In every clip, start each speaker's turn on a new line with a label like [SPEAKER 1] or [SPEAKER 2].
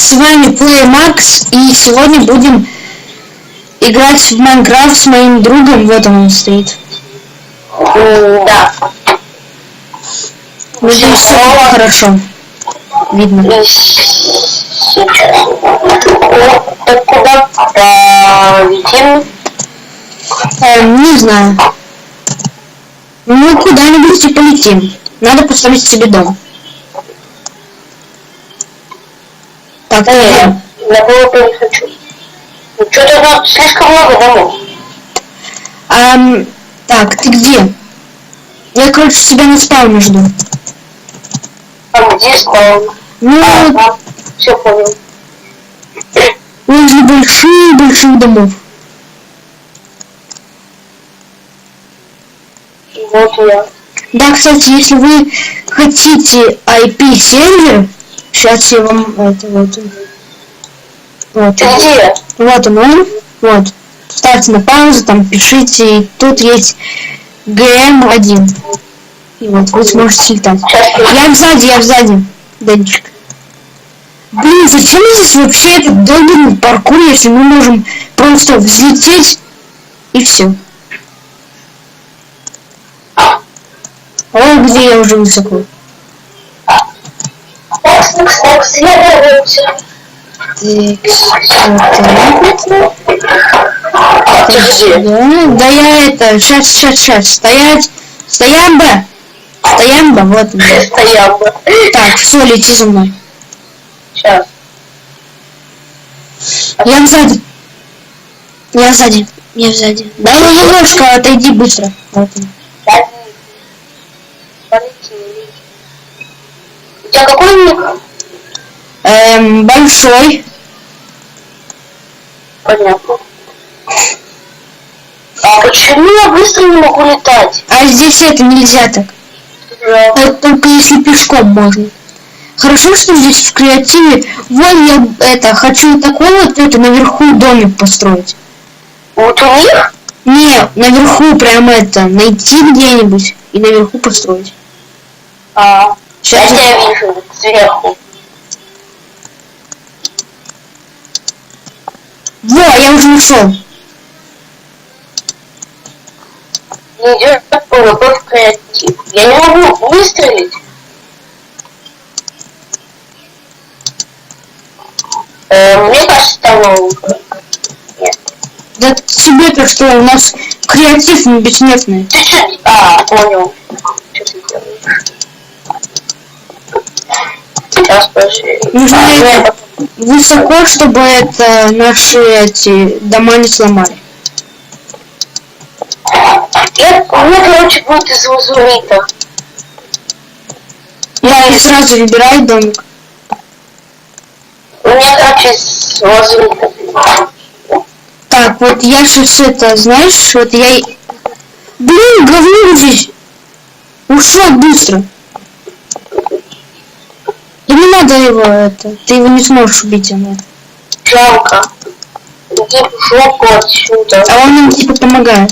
[SPEAKER 1] с вами PlayMax, и сегодня будем играть в Майнкрафт с моим другом. Вот он стоит.
[SPEAKER 2] Да.
[SPEAKER 1] Надеюсь, все хорошо видно.
[SPEAKER 2] Сейчас. Так куда летим?
[SPEAKER 1] Не знаю. Мы куда-нибудь и полетим. Надо построить себе дом. Так,
[SPEAKER 2] я было не хочу. Ну, что-то слишком много домов.
[SPEAKER 1] Так, ты где? Я, короче, тебя на спауне жду.
[SPEAKER 2] А где спаун?
[SPEAKER 1] Ну,
[SPEAKER 2] все понял.
[SPEAKER 1] возле больших домов.
[SPEAKER 2] Вот я.
[SPEAKER 1] Да, кстати, если вы хотите IP-сервер, сейчас я вам это вот.
[SPEAKER 2] Где?
[SPEAKER 1] Вот он. Вот. Ставьте на паузу, там пишите. И тут есть GM1. И вот вы сможете летать. Я сзади. Денчик. Блин, зачем здесь вообще этот долбанный паркур, если мы можем просто взлететь и все. Ой, где я уже высоко. Да я это, сейчас, стоять, стоямба, вот он.
[SPEAKER 2] Стоямба.
[SPEAKER 1] Так, все, лети за мной.
[SPEAKER 2] Сейчас.
[SPEAKER 1] Я сзади. Да, немножко отойди быстро. Вот он.
[SPEAKER 2] Полетели. У тебя какой ник?
[SPEAKER 1] Большой.
[SPEAKER 2] Понятно. А почему я быстро не могу летать?
[SPEAKER 1] А здесь это нельзя так.
[SPEAKER 2] Да.
[SPEAKER 1] Это только если пешком можно. Хорошо, что здесь в креативе. Вон я это хочу такой вот это наверху домик построить.
[SPEAKER 2] Вот у них?
[SPEAKER 1] Не, наверху прямо это найти где-нибудь и наверху построить.
[SPEAKER 2] Сейчас я вижу сверху.
[SPEAKER 1] Во, я уже нашел.
[SPEAKER 2] Не идет в креатив. Я не могу выстрелить. Мне кажется, там нет.
[SPEAKER 1] Да тебе-то что, у нас креатив бессмертный.
[SPEAKER 2] Ты что? Понял. Что ты делаешь? Сейчас, подожди.
[SPEAKER 1] Нужно высоко, чтобы это наши эти дома не сломали.
[SPEAKER 2] У меня, короче, будет из лазурита.
[SPEAKER 1] Я сразу выбираю домик.
[SPEAKER 2] У меня, короче, из лазурита.
[SPEAKER 1] Так, вот я сейчас это, знаешь, вот я... Блин, говно здесь! Ушел быстро. Да не надо его это, ты его не сможешь убить, она.
[SPEAKER 2] Жалко. Иди в жопу отсюда.
[SPEAKER 1] А он нам типа помогает.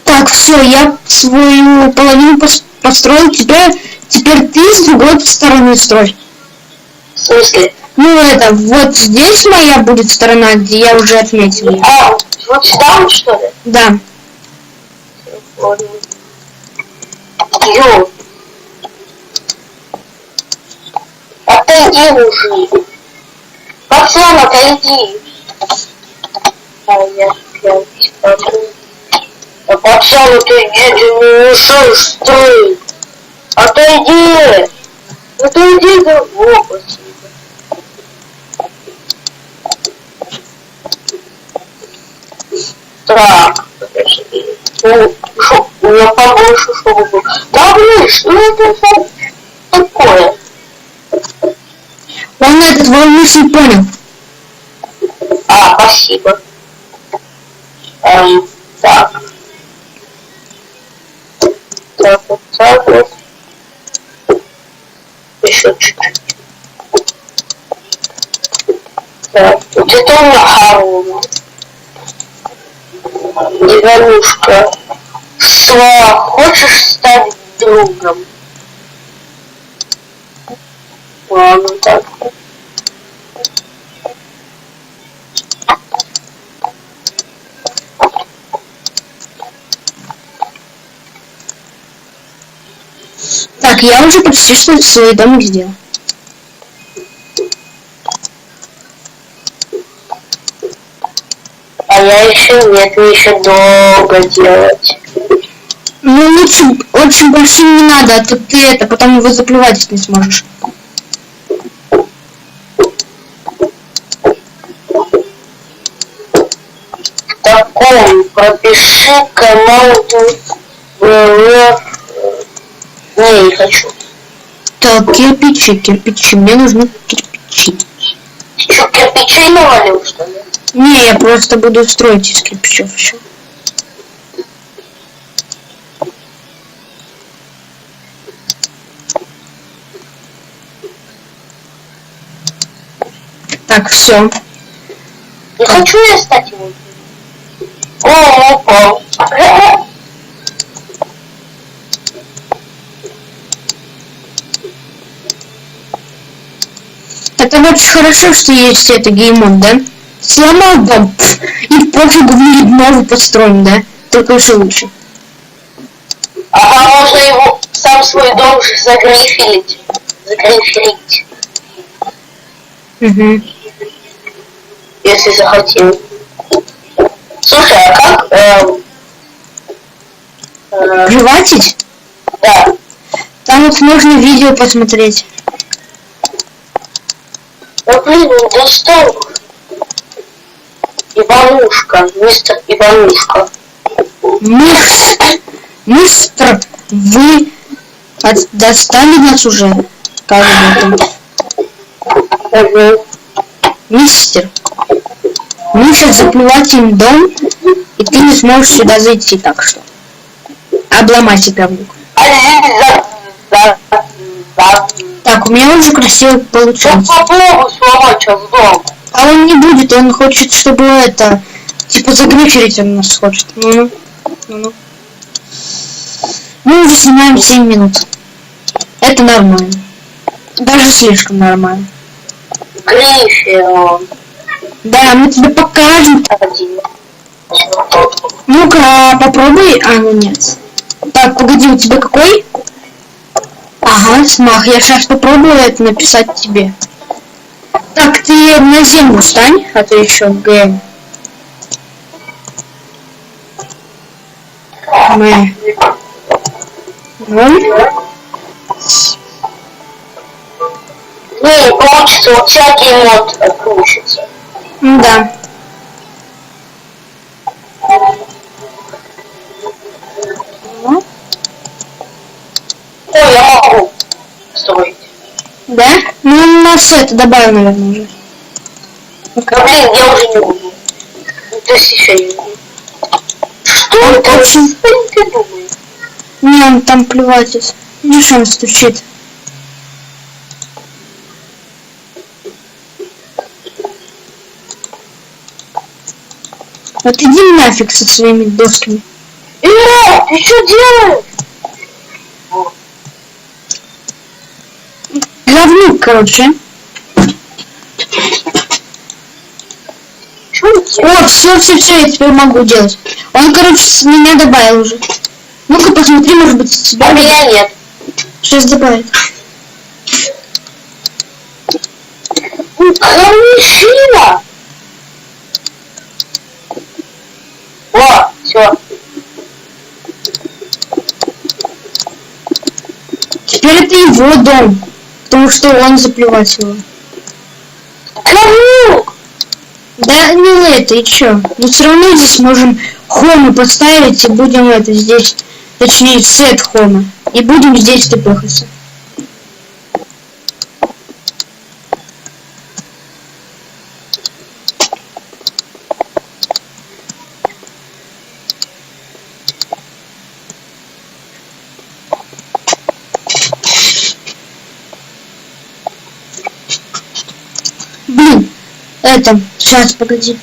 [SPEAKER 1] Так, все, я свою половину построил, теперь ты с другой стороны строй.
[SPEAKER 2] В смысле?
[SPEAKER 1] Ну это, вот здесь моя будет сторона, где я уже отметил.
[SPEAKER 2] Вот сюда вот, что ли?
[SPEAKER 1] Да.
[SPEAKER 2] Отойди уже. Пацан, отойди. Я опять подумал. Пацан, отойди, ты не мешаешь строить. Отойди. Отойди, да. О, спасибо. Так, подожди. У меня побольше шоу. Да блин, что это такое?
[SPEAKER 1] Он этот мысль понял.
[SPEAKER 2] Спасибо. Так. Так, вот так вот. Еще чуть-чуть. Так, где-то у меня Харуна. Иванушка. Что, хочешь стать другом? Ладно, так.
[SPEAKER 1] Так, я уже почти что свой домик сделал.
[SPEAKER 2] А я еще нет, мне еще долго делать.
[SPEAKER 1] Ну, лучше очень большим не надо, а то ты это потом его заплевать не сможешь.
[SPEAKER 2] В таком пропиши команду не хочу.
[SPEAKER 1] Так, кирпичи, мне нужны кирпичи.
[SPEAKER 2] Ты что, кирпичей навалил, что ли?
[SPEAKER 1] Не, я просто буду строить из кирпичев еще. Так, все.
[SPEAKER 2] Не хочу я стать его. О, упал.
[SPEAKER 1] Это вот хорошо, что есть это геймон, да? Сломал дом, и пофигу, в мире новый построим, да? Только еще лучше.
[SPEAKER 2] А можно его сам свой дом же загрифелить. Загрифелить.
[SPEAKER 1] Угу.
[SPEAKER 2] Если захотел. Слушай, а как?
[SPEAKER 1] Приватить?
[SPEAKER 2] Да.
[SPEAKER 1] Там вот можно видео посмотреть.
[SPEAKER 2] Да блин, он достал. Иванушка, мистер Иванушка.
[SPEAKER 1] Мистер, вы достали нас уже? Кажется.
[SPEAKER 2] Угу.
[SPEAKER 1] Мистер, мы сейчас заплеватим дом, и ты не сможешь сюда зайти, так что. Обломай себя в руку. Так, у меня уже красиво получилось.
[SPEAKER 2] Попробуй сломать сейчас дом.
[SPEAKER 1] А он не будет, он хочет, чтобы это, типа, загриферить он нас хочет. Ну-ну. Ну-ну. Мы уже снимаем 7 минут. Это нормально. Даже слишком нормально.
[SPEAKER 2] Грифер.
[SPEAKER 1] Да, мы тебе покажем. Ну-ка, попробуй. А, ну нет. Так, погоди, у тебя какой? Ага, смах. Я сейчас попробую это написать тебе. Так, ты на землю встань, а то еще ГМ. Мы. Ноль.
[SPEAKER 2] Не получится, у тебя геймод получится.
[SPEAKER 1] Да.
[SPEAKER 2] Ой, я могу строить.
[SPEAKER 1] Да? Ну, у нас это добавил, наверное, уже.
[SPEAKER 2] Да блин, я уже не буду. То есть еще не буду. Что
[SPEAKER 1] Он
[SPEAKER 2] это?
[SPEAKER 1] очень-
[SPEAKER 2] Что ты думаешь?
[SPEAKER 1] Не, он там плевать. Видишь, он стучит. Вот иди нафиг со своими досками.
[SPEAKER 2] Ты что делаешь?
[SPEAKER 1] Говнюк, короче.
[SPEAKER 2] Что ты делаешь?
[SPEAKER 1] Вот, все, я теперь могу делать. Он, короче, с меня добавил уже. Ну-ка, посмотри, может быть, с тебя
[SPEAKER 2] А меня нет.
[SPEAKER 1] сейчас добавит.
[SPEAKER 2] Хромешина! О, все.
[SPEAKER 1] Теперь это его дом, потому что он заплевать его.
[SPEAKER 2] Говнюк!
[SPEAKER 1] Да, ну это и чё? Но все равно здесь можем хому поставить и будем это здесь, точнее сет хома, и будем здесь тпхаться. Блин, это, сейчас, погоди.